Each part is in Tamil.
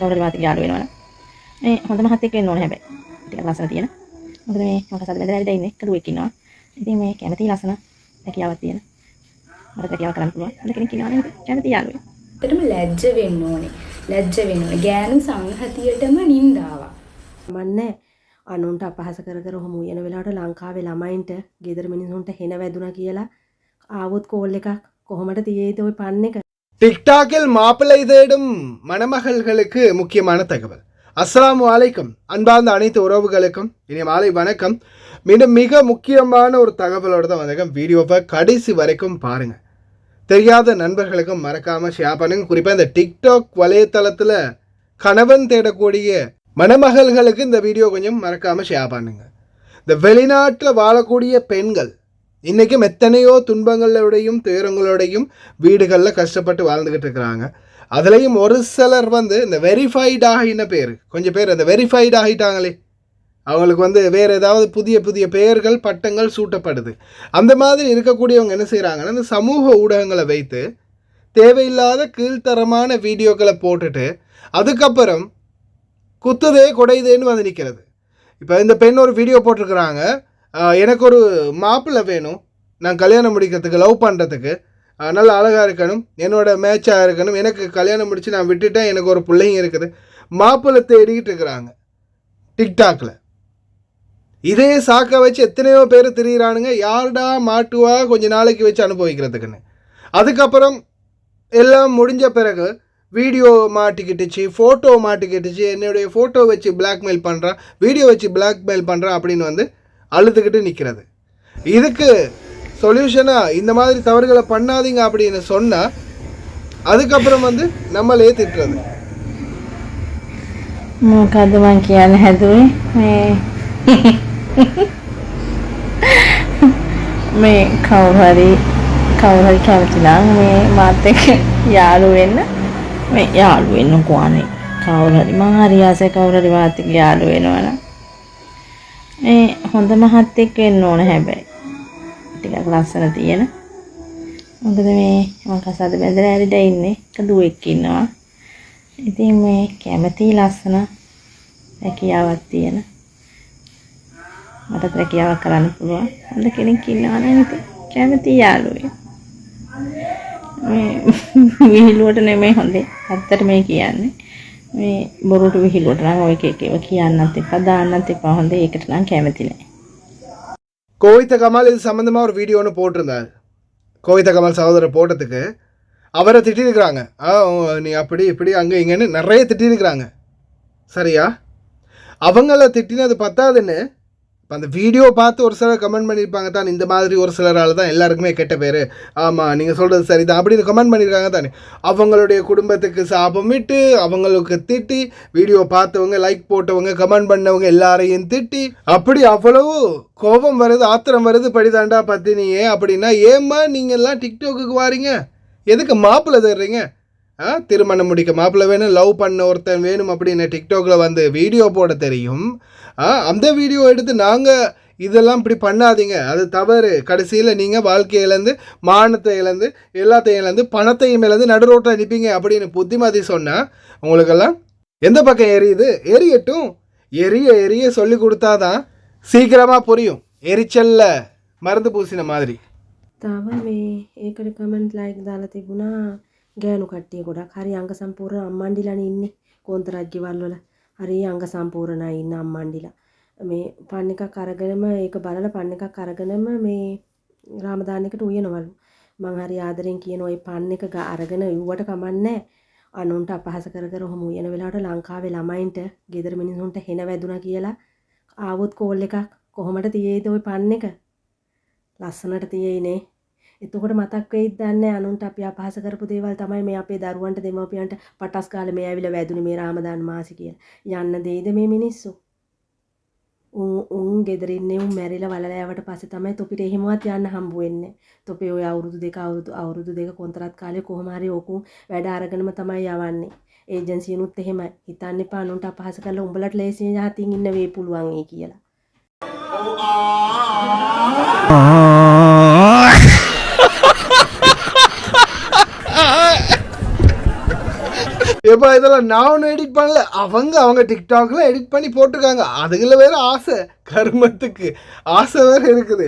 කවුරුහරි වාතික යාළු වෙනවනම් මේ හොඳ මහත් එක්ක වෙන්න ඕනේ හැබැයි. ටිකක් ලස්සන තියෙන. මොකද මේ මම කසාද බෙදලා ඇවිල්ලා ඉන්නේ කඩුවෙක් ඉන්නවා. ඉතින් මේ කැමති ලස්සන රැකියාවක් තියෙන. මට රැකියාව කරන්න පුළුවන්. හොඳ කෙනෙක් ඉන්නවා නේද? කැමති යාළුවෙක්. ඇත්තටම ලැජ්ජ වෙන්න ඕනේ. ලැජ්ජ වෙන්න ඕනේ. ගෑනු සංහතියටම නින්දාවක්. මන්නේ අනුන්ට අපහාස කර කර ඔහොම උයන වෙලාවට ලංකාවේ ළමයින්ට ගෙදර මිනිස්සුන්ට හෙන වැදුනා කියලා ආවොත් කෝල් එකක් කොහොමද තියේද ওই පන්න එක. டிக்டாக்கில் மாப்பிள்ளை தேடும் மணமகள்களுக்கு முக்கியமான தகவல். அஸ்ஸலாமு அலைக்கும் அன்பார்ந்த அனைத்து உறவுகளுக்கும் இனி மாலை வணக்கம். மீண்டும் மிக முக்கியமான ஒரு தகவலோடு தான் வந்திருக்கேன். வீடியோவை கடைசி வரைக்கும் பாருங்கள். தெரியாத நண்பர்களுக்கும் மறக்காமல் ஷேர் பண்ணுங்கள். குறிப்பாக இந்த டிக்டாக் வலைத்தளத்தில் கணவன் தேடக்கூடிய மணமகள்களுக்கு இந்த வீடியோ கொஞ்சம் மறக்காமல் ஷேர் பண்ணுங்கள். இந்த வெளிநாட்டில் வாழக்கூடிய பெண்கள் இன்றைக்கும் எத்தனையோ துன்பங்களோடையும் துயரங்களோடையும் வீடுகளில் கஷ்டப்பட்டு வாழ்ந்துக்கிட்டு இருக்கிறாங்க. அதுலேயும் ஒரு சிலர் இந்த வெரிஃபைட் ஆகின பேர் கொஞ்சம் பேர் அந்த வெரிஃபைட் ஆகிட்டாங்களே அவங்களுக்கு வேறு ஏதாவது புதிய புதிய பெயர்கள் பட்டங்கள் சூட்டப்படுது. அந்த மாதிரி இருக்கக்கூடியவங்க என்ன செய்கிறாங்கன்னா இந்த சமூக ஊடகங்களை வைத்து தேவையில்லாத கீழ்த்தரமான வீடியோக்களை போட்டுட்டு அதுக்கப்புறம் குத்துதே கொடையுதேன்னு நிற்கிறது. இப்போ இந்த பெண் ஒரு வீடியோ போட்டிருக்கிறாங்க, எனக்கு ஒரு மாப்பிள்ளை வேணும், நான் கல்யாணம் முடிக்கிறதுக்கு லவ் பண்ணுறதுக்கு நல்ல அழகாக இருக்கணும், என்னோட மேட்சாக இருக்கணும், எனக்கு கல்யாணம் முடித்து நான் விட்டுட்டேன், எனக்கு ஒரு பிள்ளைங்க இருக்குது, மாப்பிள்ளை தேடிக்கிட்டு இருக்கிறாங்க டிக்டாக்ல. இதே சாக்க வச்சு எத்தனையோ பேர் திரியிறானுங்க, யாருடா மாட்டுவா கொஞ்ச நாளைக்கு வச்சு அனுபவிக்கிறதுக்குன்னு. அதுக்கப்புறம் எல்லாம் முடிஞ்ச பிறகு வீடியோ மாட்டிக்கிட்டுச்சு, ஃபோட்டோ மாட்டிக்கிட்டுச்சு, என்னுடைய ஃபோட்டோ வச்சு பிளாக்மெயில் பண்ணுறான், வீடியோ வச்சு பிளாக்மெயில் பண்ணுறான் அப்படின்னு அழுதுகிட்டு நிற்கிறது. இதுக்கு சொல்யூஷனாக இந்த மாதிரி தவறுகளை பண்ணாதீங்க அப்படின்னு சொன்னால் அதுக்கப்புறம் நம்மளே திட்டுறது. මොකද මං කියන්න හැදුවේ මේ කවුරු හරි කැමති නම් මේ මාත් එක්ක යාළු වෙන්න මේ යාළු වෙන්නකෝ අනේ කවුරු හරි මං හරි ආසයි කවුරු හරි මාත් එක්ක යාළු වෙනවනම් මේ හොඳ මහත් එක්ක වෙන්න ඕනේ හැබැයි ටිකක් ලස්සන තියෙන. මොකද මේ මම කසාද බෙදලා ඇවිල්ලා ඉන්නේ කඩුවෙක් ඉන්නවා. ඉතින් මේ කැමති ලස්සන රැකියාවක් තියෙන. මටත් රැකියාවක් කරන්න පුළුවන්. හොඳ කෙනෙක් ඉන්නවා නේද? කැමති යාළුවෙක්. මේ විහිළුවට නෙමෙයි හොඳේ. ඇත්තට මේ කියන්නේ. මේ බොරුට විහිළුවට නම් ඔය එක එකව කියන්නත් එපා, දාන්නත් එපා. හොඳේ ඒකට නම් කැමති නැහැ. கோவித்த கமல் இது சம்மந்தமாக ஒரு வீடியோ ஒன்று போட்டிருந்தார். கோவித்த கமல் சகோதரர் போட்டதுக்கு அவரை திட்டிருக்கிறாங்க. நீ அப்படி இப்படி அங்கே இங்கேன்னு நிறைய திட்டிருக்கிறாங்க. சரியா? அவங்கள திட்டினது பத்தாதுன்னு இப்போ அந்த வீடியோ பார்த்து ஒரு சிலர் கமெண்ட் பண்ணியிருப்பாங்க தான், இந்த மாதிரி ஒரு சிலரால் தான் எல்லாருக்குமே கெட்ட பேர், ஆமாம் நீங்கள் சொல்கிறது சரி தான் அப்படின்னு கமெண்ட் பண்ணியிருக்காங்க தானே. அவங்களுடைய குடும்பத்துக்கு சாபமிட்டு அவங்களுக்கு திட்டி வீடியோ பார்த்தவங்க, லைக் போட்டவங்க, கமெண்ட் பண்ணவங்க எல்லாரையும் திட்டி அப்படி அவ்வளவு கோபம் வருது, ஆத்திரம் வருது. படிதாண்டா பத்தினியே அப்படின்னா ஏம்மா நீங்கள்லாம் டிக்டாக்குக்கு வாரீங்க? எதுக்கு மாப்பிள்ளை தேடுறீங்க? திருமணம் முடிக்க மாப்பிள்ளை வேணும், லவ் பண்ண ஒருத்தன் வேணும் அப்படின்னு டிக்டாக்ல வீடியோ போட தெரியும். அந்த வீடியோ எடுத்து நாங்கள் இதெல்லாம் இப்படி பண்ணாதீங்க, அது தவறு, கடைசியில் நீங்கள் வாழ்க்கையை இழந்து மானத்தை இழந்து எல்லாத்தையும் இழந்து பணத்தையும் இழந்து நடுரோட்டில் நிற்பீங்க அப்படின்னு புத்திமதி சொன்னால் உங்களுக்கெல்லாம் எந்த பக்கம் எரியுது? எரியட்டும். எரிய சொல்லி கொடுத்தாதான் சீக்கிரமாக புரியும். எரிச்சல்ல மருந்து பூசின மாதிரி. තව මේ ඒකට කමෙන්ට් ලයික් දාලා තිබුණා ගෑනු කට්ටිය ගොඩක්. හරි අංග සම්පූර්ණ අම්මන්ඩිලානේ ඉන්නේ කොන්තරත් ගෙවල් වල. හරි අංග සම්පූර්ණයි ඉන්න අම්මන්ඩිලා. මේ පන් එකක් අරගෙනම ඒක බලලා පන් එකක් අරගෙනම මේ රාමදානයකට උයනවලු. මං හරි ආදරෙන් කියන ওই පන් එක අරගෙන යුවට කමන්නේ අනුන්ට අපහාස කර කර ඔහොම උයන වෙලාවට ලංකාවේ ළමයින්ට ගෙදර මිනිස්සුන්ට හෙන වැදුනා කියලා ආවොත් කෝල් එකක් කොහොමද තියේද ওই පන් එක? ලස්සනට තියෙයිනේ. එතකොට මතක් වෙයිද දන්නේ අනුන්ට අපි අපහාස කරපු දේවල් තමයි මේ අපේ දරුවන්ට දෙමව්පියන්ට පටස් කාලේ මේ ඇවිල්ලා වැදුනේ මේ රාමදාන් මාසි කියලා. යන්න දෙයිද මේ මිනිස්සු? උන් ගෙදර ඉන්නේ උන් මැරිලා වලලා යවට පස්සේ තමයි තොපිට එහෙමවත් යන්න හම්බ වෙන්නේ. තොපේ ඔය අවුරුදු දෙක කොන්ත්‍රාත් කාලේ කොහොම හරි ඔකුන් වැඩ අරගෙනම තමයි යවන්නේ. ඒජන්සියනුත් එහෙමයි. හිතන්න එපා අනුන්ට අපහාස කරලා උඹලට ලේසියෙන් යහතින් ඉන්න වේ පුළුවන් ඒ කියලා. எப்போ இதெல்லாம் நான் ஒன்றும் எடிட் பண்ணல, அவங்க டிக்டாக்ல எடிட் பண்ணி போட்டிருக்காங்க. அதுக்குள்ள வேற ஆசை, கருமத்துக்கு ஆசை வேற இருக்குது,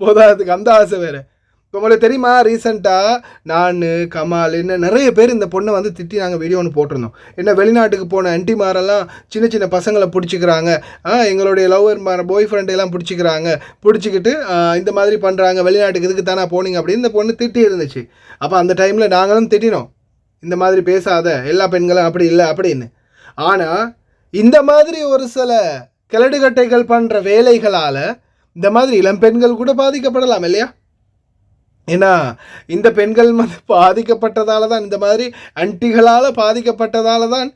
போதாதுக்கு அந்த ஆசை வேற. இப்போ உங்களுக்கு தெரியுமா, ரீசெண்டாக நான் கமால் என்ன நிறைய பேர் இந்த பொண்ணை வந்து திட்டி நாங்கள் வீடியோ ஒன்று போட்டிருந்தோம். என்ன வெளிநாட்டுக்கு போன ஆன்ட்டிமாரெல்லாம் சின்ன சின்ன பசங்களை பிடிச்சிக்கிறாங்க, எங்களுடைய லவ்வர் பாய் ஃப்ரெண்டெல்லாம் பிடிச்சிக்கிட்டு இந்த மாதிரி பண்ணுறாங்க, வெளிநாட்டுக்கு இதுக்கு தானே போனீங்க அப்படின்னு இந்த பொண்ணு திட்டி இருந்துச்சு. அப்போ அந்த டைமில் நாங்களும் திட்டினோம், இந்த மாதிரி பேசாத, எல்லா பெண்களும் அப்படி இல்லை அப்படின்னு. ஆனால் இந்த மாதிரி ஒரு சில கிளடுகட்டைகள் பண்ணுற வேலைகளால் இந்த மாதிரி இளம் பெண்கள் கூட பாதிக்கப்படலாம் இல்லையா? ஏன்னா இந்த பெண்கள் வந்து பாதிக்கப்பட்டதால தான், இந்த மாதிரி ஆன்ட்டிகளால் பாதிக்கப்பட்டதால தான்,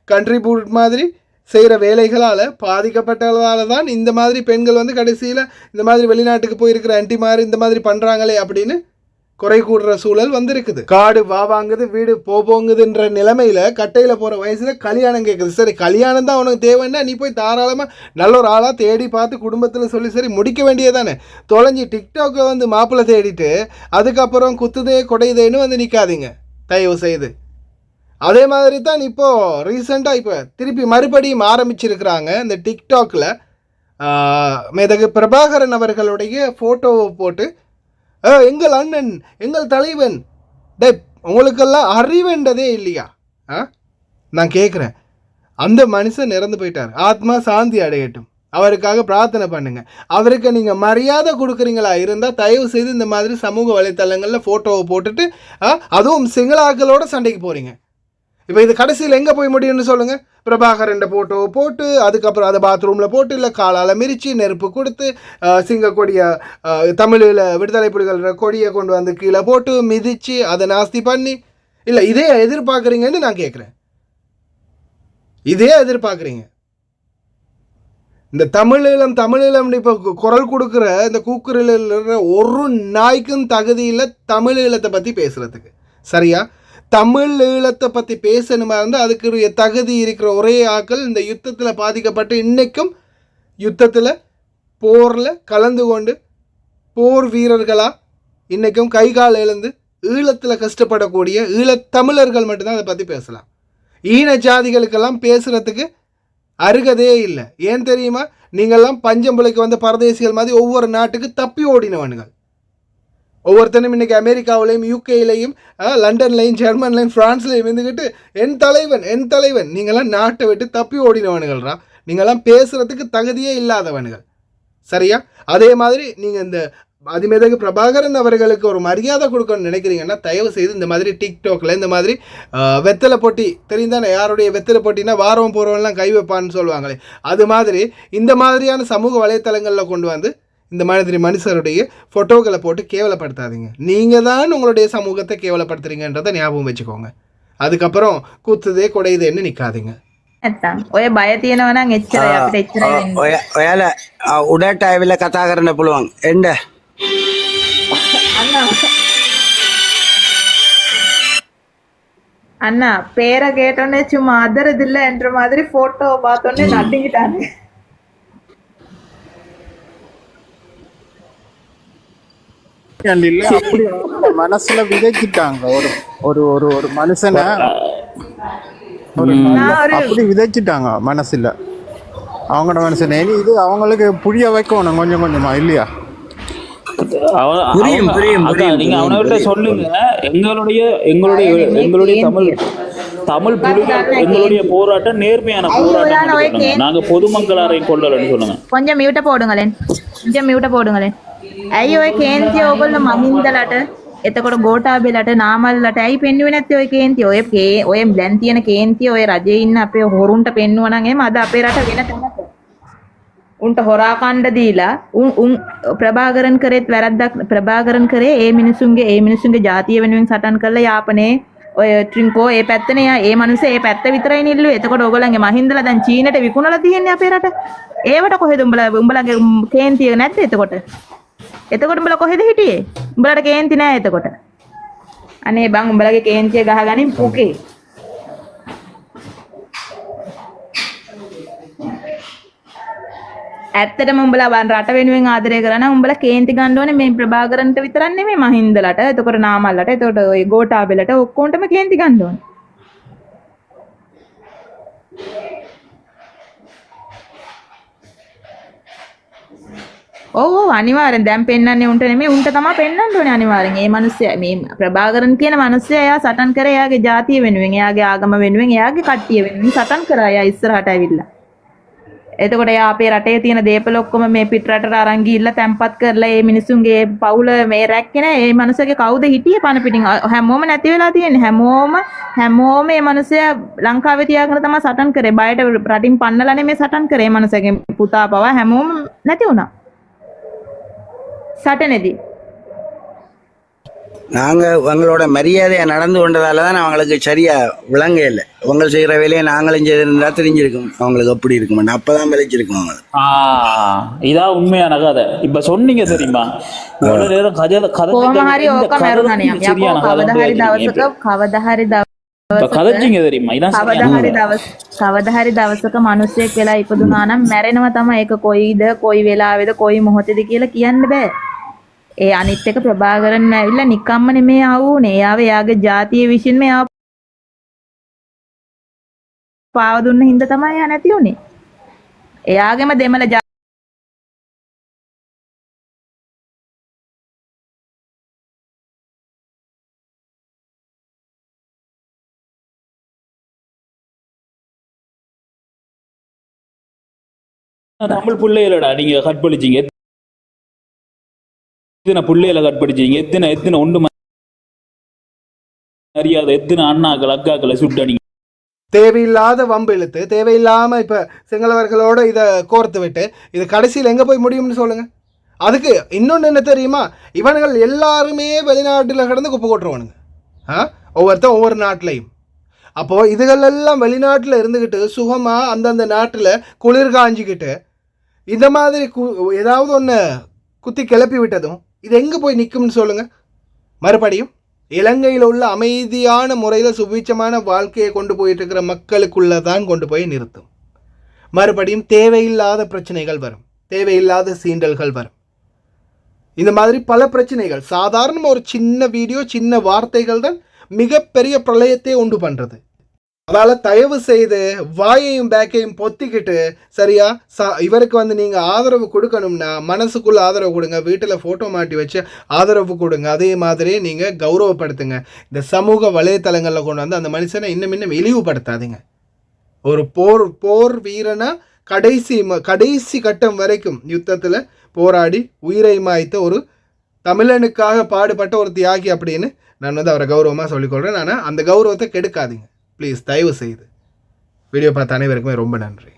கண்ட்ரிபியூட் மாதிரி செய்கிற வேலைகளால் பாதிக்கப்பட்டதால தான் இந்த மாதிரி பெண்கள் வந்து கடைசியில் இந்த மாதிரி வெளிநாட்டுக்கு போயிருக்கிற ஆன்ட்டி மாதிரி இந்த மாதிரி பண்ணுறாங்களே அப்படின்னு குறை கூடுற சூழல் வந்திருக்குது. காடு வாங்குது, வீடு போங்குதுன்ற நிலைமையில் கட்டையில் போகிற வயசில் கல்யாணம் கேட்குது. சரி, கல்யாணம் தான் உனக்கு தேவைன்னா நீ போய் தாராளமாக நல்ல ஒரு ஆளாக தேடி பார்த்து குடும்பத்தில் சொல்லி சரி முடிக்க வேண்டியதானே. தொலைஞ்சி டிக்டாக்கில் வந்து மாப்பிள்ளை தேடிட்டு அதுக்கப்புறம் குத்துதே கொடையுதேன்னு வந்து நிற்காதீங்க தயவு செய்து. அதே மாதிரி தான் இப்போது ரீசெண்டாக இப்போ திருப்பி மறுபடியும் ஆரம்பிச்சிருக்கிறாங்க இந்த டிக்டாக்கில். மேதகு பிரபாகரன் அவர்களுடைய ஃபோட்டோவை போட்டு எங்கள் அண்ணன், எங்கள் தலைவன், டே உங்களுக்கெல்லாம் அறிவுன்றதே இல்லையா? நான் கேட்குறேன், அந்த மனுஷன் இறந்து போயிட்டார், ஆத்மா சாந்தி அடையட்டும், அவருக்காக பிரார்த்தனை பண்ணுங்க. அவருக்கு நீங்கள் மரியாதை கொடுக்குறீங்களா இருந்தால் தயவு செய்து இந்த மாதிரி சமூக வலைத்தளங்களில் ஃபோட்டோவை போட்டுட்டு அதுவும் சிங்களாக்களோட சண்டைக்கு போகிறீங்க. இப்போ இது கடைசியில் எங்கே போய் முடியும்னு சொல்லுங்கள்? பிரபாகரன் ஃபோட்டோவை போட்டு அதுக்கப்புறம் அதை பாத்ரூமில் போட்டு இல்லை காலால் மிரித்து நெருப்பு கொடுத்து சிங்க கொடியை, தமிழில் விடுதலை புலிகள் கொடியை கொண்டு வந்து கீழே போட்டு மிதித்து அதை நாஸ்தி பண்ணி, இல்லை இதே எதிர்பார்க்குறீங்கன்னு நான் கேட்குறேன். இதே எதிர்பார்க்குறீங்க? இந்த தமிழீழம் இப்போ குரல் கொடுக்குற இந்த கூக்குரல் ஒரு நாய்க்கும் தகுதி இல்லை தமிழீழத்தை பற்றி பேசுகிறதுக்கு. சரியா? தமிழ் ஈழத்தை பற்றி பேசணுமா இருந்தால் அதுக்கு தகுதி இருக்கிற ஒரே ஆக்கள் இந்த யுத்தத்தில் பாதிக்கப்பட்டு இன்றைக்கும் யுத்தத்தில் போரில் கலந்து கொண்டு போர் வீரர்களாக இன்றைக்கும் கை கால் இழந்து ஈழத்தில் கஷ்டப்படக்கூடிய ஈழத்தமிழர்கள் மட்டும்தான் அதை பற்றி பேசலாம். ஈன ஜாதிகளுக்கெல்லாம் பேசுகிறதுக்கு அருகதே இல்லை. ஏன் தெரியுமா? நீங்கள்லாம் பஞ்சம்புலைக்கு வந்த பரதேசிகள் மாதிரி ஒவ்வொரு நாட்டுக்கு தப்பி ஓடினவனுங்கள். ஒவ்வொருத்தனும் இன்றைக்கி அமெரிக்காவிலையும் யூகேலையும் லண்டன்லையும் ஜெர்மன்லையும் ஃப்ரான்ஸ்லையும் இருந்துக்கிட்டு என் தலைவன் நீங்களாம் நாட்டை விட்டு தப்பி ஓடினவனுங்கள்ரா. நீங்களாம் பேசுகிறதுக்கு தகுதியே இல்லாதவனுங்கள். சரியா? அதே மாதிரி நீங்கள் இந்த அதிமேதகு பிரபாகரன் அவர்களுக்கு ஒரு மரியாதை கொடுக்கணும்னு நினைக்கிறீங்கன்னா தயவு செய்து இந்த மாதிரி டிக்டாக்ல இந்த மாதிரி வெத்தலை போட்டி தெரியுந்தானே, யாருடைய வெத்தலை போட்டினா வாரம் போகிறவங்கலாம் கை வைப்பான்னு சொல்லுவாங்களே, அது மாதிரி இந்த மாதிரியான சமூக வலைத்தளங்களில் கொண்டு வந்து இந்த மாதிரி மனுஷருடைய ஃபோட்டோக்களை போட்டு கேவலப்படுத்தாதீங்க. நீங்கள் தான் உங்களுடைய சமூகத்தை கேவலப்படுத்துறீங்கன்றதை ஞாபகம் வச்சுக்கோங்க. அதுக்கப்புறம் கூத்துதே கொடையுதேன்னு நிற்காதீங்க. ඔය බය තියෙනවා නම් එච්චරයි අපිට එච්චරයි වෙන්නේ. ඔයාලා උඩට ඇවිල්ලා කතා කරන්න පුළුවන්. එන්න. அண்ணா பேரை கேட்டோன்னே சும்மா அதறதில்லை என்ற மாதிரி ஃபோட்டோவை பார்த்தோன்னே நட்டிக்கிட்டாங்க. இல்ல அப்படி மனசுல விதைச்சிட்டாங்க ஒரு ஒரு ஒரு ஒரு மனுஷனை அப்படி விதைச்சிட்டாங்க மனசுல, அவங்களோட மனசுல. இது அவங்களுக்கு புரிய வைக்கணும் கொஞ்சம் கொஞ்சமா இல்லையா? நீங்க அவனவர்கிட்ட சொல்லுங்க, எங்களுடைய தமிழ் புலிகள் எங்களுடைய போராட்டம் நேர்மையான போராட்டம், நாங்க பொதுமக்களாரை கொள்ளலன்னு சொல்லுங்க. கொஞ்சம் மியூட்ட போடுங்களேன். ඇයි ඔය කේන්තිය ඕගොල්ලෝ මහින්දලට එතකොට ගෝඨාභයලට නාමල්ලට ඇයි පෙන්වුවේ නැත්තේ ඔය කේන්තිය? ඔය දැන් තියෙන කේන්තිය ඔය රජේ ඉන්න අපේ හොරුන්ට පෙන්වුවා නම් එහෙම අද අපේ රට වෙන තැනක උන්ට හොරා කණ්ඩ දීලා උන් ප්‍රභාකරන් කරේත් වැරද්දක්. ප්‍රභාකරන් කරේ ඒ මිනිසුන්ගේ ජාතිය වෙනුවෙන් සටන් කරලා යාපනයේ ඔය ට්‍රින්කෝ ඒ පැත්තනේ ඒ මිනිස්සේ ඒ පැත්ත විතරයි නිල්ලුවේ. එතකොට ඕගොල්ලන්ගේ මහින්දලා දැන් චීනට විකුණලා තියෙන්නේ අපේ රට. ඒවට කොහෙද උඹලගේ කේන්තිය නැත්තේ? එතකොට උඹලා කොහෙද හිටියේ? උඹලට කේන්ති නෑ එතකොට. අනේ බං උඹලගේ කේන්තිය ගහගනින් පුකේ. ඇත්තටම උඹලා රට වෙනුවෙන් ආදරය කරා නම් උඹලා කේන්ති ගන්න ඕනේ මේ ප්‍රභාකරන්ට විතරක් නෙමෙයි මහින්දලට, එතකොට නාමල්ලට, එතකොට ඔය ගෝඨාභයලට ඔක්කොන්ටම කේන්ති ගන්න ඕනේ. ඔව් අනිවාර්යෙන් දැන් පෙන්වන්නේ උන්ට නෙමෙයි උන්ට තමයි පෙන්වන්න ඕනේ අනිවාර්යෙන්. මේ මිනිස්සයා මේ ප්‍රභාකරන් කියන මිනිස්සයා එයා සටන් කරේ එයාගේ ජාතිය වෙනුවෙන්, එයාගේ ආගම වෙනුවෙන්, එයාගේ කට්ටිය වෙනුවෙන් සටන් කරා එයා ඉස්සරහට ඇවිල්ලා. එතකොට එයා අපේ රටේ තියෙන දේපල ඔක්කොම මේ පිට රටට අරන් ගිහිල්ලා තැම්පත් කරලා මේ මිනිසුන්ගේ පවුල මේ රැක්කේ නැහැ. මේ මිනිස්සගේ කවුද හිටියේ පණ පිටින් හැමෝම නැති වෙලා තියෙන්නේ. හැමෝම මේ මිනිස්සයා ලංකාවේ තියාගෙන තමයි සටන් කරේ. බයට රටින් පන්නලා නෙමෙයි සටන් කරේ. මේ මිනිස්සගේ පුතා පවා හැමෝම නැති වුණා. சட்டநெதி நாங்கள் உங்களோட மரியாதையை நடந்து கொண்டதால தான் அவங்களுக்கு சரியா விளங்க இல்லை. உங்கள் செய்கிற வேலையை நாங்களும் செய்திருந்தா தெரிஞ்சிருக்கும் அவங்களுக்கு எப்படி இருக்கும். அப்பதான் விளைச்சிருக்கும் அவங்க. இதான் உண்மையான கதை. இப்ப சொன்னீங்க தெரியுமா කවදහරි දවසක මිනිස්සෙක් වෙලා ඉපදුනා නම් මැරෙනවා තමයි. ඒක කොයිද කොයි වෙලාවේද කොයි මොහොතේද කියලා කියන්න බෑ. ඒ අනිත් එක ප්‍රභාකරන් ඇවිල්ලා නිකම්ම නෙමෙයි ආවුනේ. එයාව එයාගේ ජාතිය විසින්ම එයාව පාව දුන්න හින්දා තමයි එයා නැති උනේ. එයාගේම දෙමළ தமிழ் பிள்ளைகளடா நீங்க கற்பழிச்சீங்க. எத்தனை பிள்ளைகளை கற்பழிச்சீங்க, எத்தனை ஒன்று அறியாத எத்தனை அண்ணாக்கள் அக்காக்களை சுட்டடிங்க. தேவையில்லாத வம்பு இழுத்து தேவையில்லாமல் இப்போ சிங்களவர்களோட இதை கோர்த்து விட்டு இது கடைசியில் எங்கே போய் முடியும்னு சொல்லுங்கள். அதுக்கு இன்னொன்று என்ன தெரியுமா, இவனுங்கள் எல்லாருமே வெளிநாட்டில் கிடந்து குப்பை கொட்டுருவானுங்க. ஒவ்வொருத்தன் ஒவ்வொரு நாட்டிலையும். அப்போது இதுகளெல்லாம் வெளிநாட்டில் இருந்துக்கிட்டு சுகமாக அந்தந்த நாட்டில் குளிர் காஞ்சிக்கிட்டு இந்த மாதிரி ஏதாவது ஒன்று குத்தி கிளப்பி விட்டதும் இது எங்கே போய் நிற்கும்னு சொல்லுங்கள். மறுபடியும் இலங்கையில் உள்ள அமைதியான முறையில் சுபீட்சமான வாழ்க்கையை கொண்டு போயிட்டு இருக்கிற மக்களுக்குள்ளே தான் கொண்டு போய் நிறுத்தும். மறுபடியும் தேவையில்லாத பிரச்சனைகள் வரும், தேவையில்லாத சீண்டல்கள் வரும். இந்த மாதிரி பல பிரச்சனைகள். சாதாரணமாக ஒரு சின்ன வீடியோ சின்ன வார்த்தைகள் தான் மிகப்பெரிய பிரளயத்தை உண்டு பண்ணுறது. அதனால் தயவு செய்து வாயையும் பேக்கையும் பொத்திக்கிட்டு சரியா இவருக்கு வந்து நீங்கள் ஆதரவு கொடுக்கணும்னா மனசுக்குள்ளே ஆதரவு கொடுங்க, வீட்டில் ஃபோட்டோ மாட்டி வச்சு ஆதரவு கொடுங்க. அதே மாதிரி நீங்கள் கௌரவப்படுத்துங்க. இந்த சமூக வலைத்தளங்களில் கொண்டு வந்து அந்த மனுஷனை இன்னும் இழிவுபடுத்தாதீங்க. ஒரு போர் வீரனா கடைசி கட்டம் வரைக்கும் யுத்தத்தில் போராடி உயிரை மாய்த்த ஒரு தமிழனுக்காக பாடுபட்ட ஒரு தியாகி அப்படின்னு நான் வந்து அவரை கௌரவமாக சொல்லிக்கொள்கிறேன். ஆனால் அந்த கௌரவத்தை கெடுக்காதீங்க ப்ளீஸ், தயவு செய்து. வீடியோ பார்த்த அனைவருக்குமே ரொம்ப நன்றி.